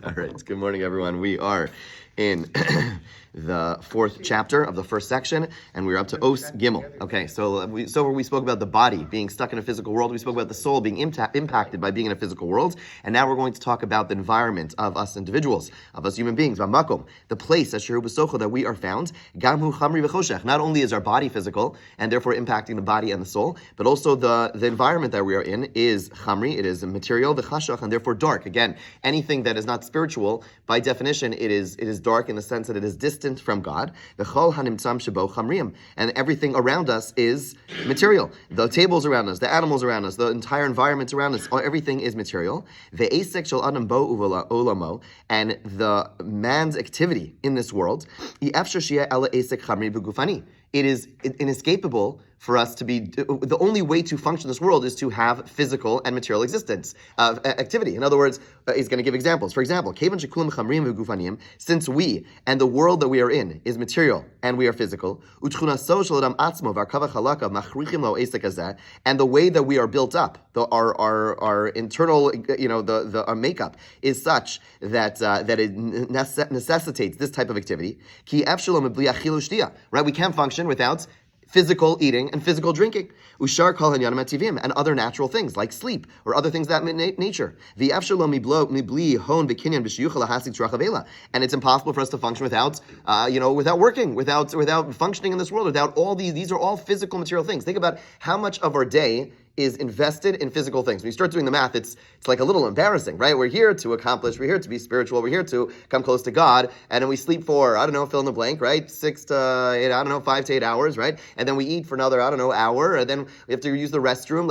All right. Good morning, everyone. We are in the fourth chapter of the first section, and we're up to Os Gimel. Okay, so we spoke about the body being stuck in a physical world. We spoke about the soul being impacted by being in a physical world, and now we're going to talk about the environment of us individuals, of us human beings, Makom, the place that we are found. Gamhu Chamri v'choshech. Not only is our body physical and therefore impacting the body and the soul, but also the environment that we are in is Chamri. It is material, the Chashach, and therefore dark. Again, anything that is not spiritual, by definition, it is dark in the sense that it is distant from God. And everything around us is material. The tables around us, the animals around us, the entire environment around us, everything is material. And the man's activity in this world, it is inescapable for us to be, the only way to function in this world is to have physical and material existence, activity. In other words, he's going to give examples. For example, since we and the world that we are in is material and we are physical, and the way that we are built up, our internal, our makeup is such that it necessitates this type of activity. Right? We can't function without physical eating and physical drinking. Ushar kol hanyanim ativim, and other natural things like sleep or other things that nature. And it's impossible for us to function without working, without functioning in this world, without all these. These are all physical, material things. Think about how much of our day is invested in physical things. When you start doing the math, it's like a little embarrassing, right? We're here to accomplish, we're here to be spiritual, we're here to come close to God, and then we sleep for, fill in the blank, right? 6 to 8, 5 to 8 hours, right? And then we eat for another, hour, and then we have to use the restroom.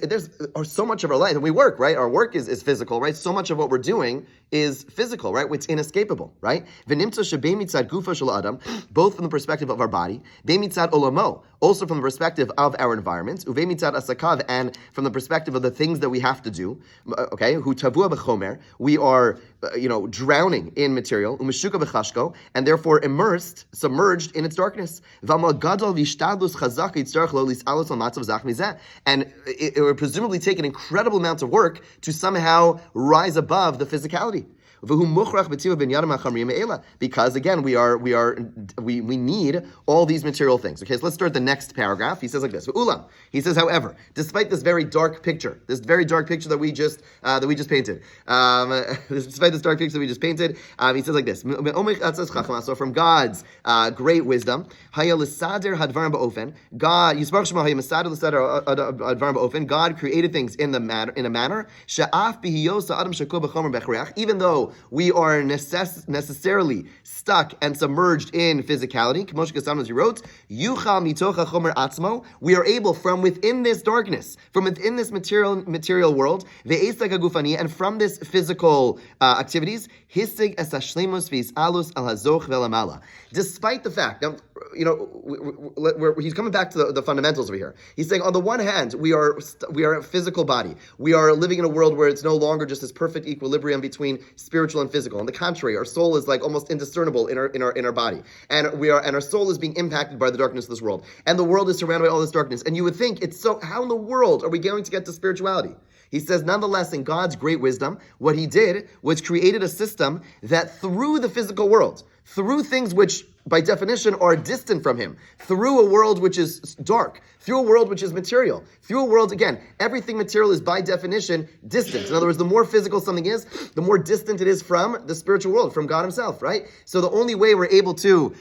There's so much of our life, and we work, right? Our work is physical, right? So much of what we're doing is physical, right? It's inescapable, right? Both from the perspective of our body, also from the perspective of our environment, and from the perspective of the things that we have to do, okay? We are, drowning in material, and therefore submerged in its darkness. And it would presumably take an incredible amount of work to somehow rise above the physicality. Because again, we need all these material things. Okay, so let's start the next paragraph. He says like this. He says, however, despite this very dark picture that we just painted, he says like this. So from God's great wisdom, God created things in a manner, even though we are necessarily stuck and submerged in physicality, as he wrote, we are able from within this darkness, from within this material world, and from this physical activities, despite the fact, now, he's coming back to the fundamentals over here. He's saying, on the one hand, we are a physical body. We are living in a world where it's no longer just this perfect equilibrium between spiritual and physical. On the contrary, our soul is like almost indiscernible in our body, and our soul is being impacted by the darkness of this world, and the world is surrounded by all this darkness. And you would think, how in the world are we going to get to spirituality? He says, nonetheless, in God's great wisdom, what he did was created a system that through the physical world, through things which by definition are distant from him, through a world which is dark, through a world which is material, through a world, again, everything material is by definition distant. In other words, the more physical something is, the more distant it is from the spiritual world, from God himself, right? So the only way we're able to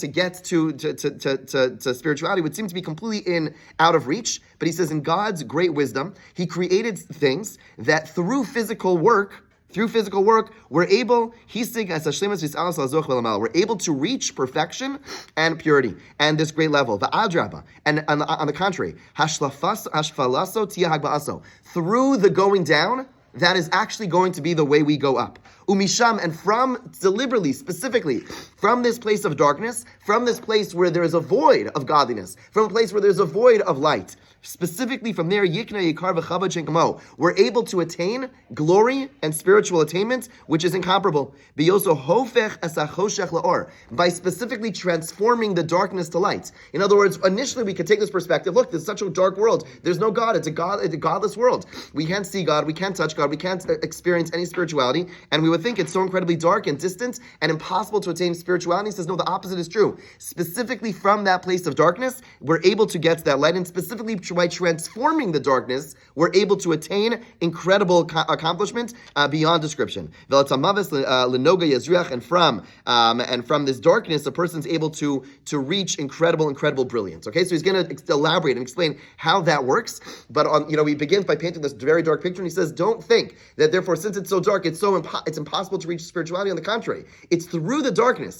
get to spirituality would seem to be completely out of reach. But he says in God's great wisdom, he created things that through physical work, we're able to reach perfection and purity and this great level. And on the contrary, through the going down, that is actually going to be the way we go up. Umisham, and from, deliberately, specifically, from this place of darkness, from this place where there is a void of godliness, from a place where there's a void of light, specifically from there, Yikna Yikar v'Chavad Shenkamo, we're able to attain glory and spiritual attainment, which is incomparable. Biyoso hofech esachoshech laor, by specifically transforming the darkness to light. In other words, initially we could take this perspective, look, there's such a dark world, there's no God, it's a godless world. We can't see God, we can't touch God, we can't experience any spirituality, and we would think it's so incredibly dark and distant and impossible to attain spirituality. He says, no, the opposite is true. Specifically from that place of darkness, we're able to get to that light, and specifically by transforming the darkness, we're able to attain incredible accomplishment beyond description. And from this darkness, a person's able to reach incredible brilliance. Okay, so he's going to elaborate and explain how that works. But he begins by painting this very dark picture, and he says, don't think that therefore, since it's so dark, it's impossible to reach spirituality. On the contrary, it's through the darkness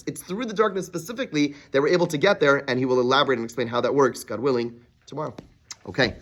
specifically that we're able to get there, and he will elaborate and explain how that works, God willing, tomorrow. Okay.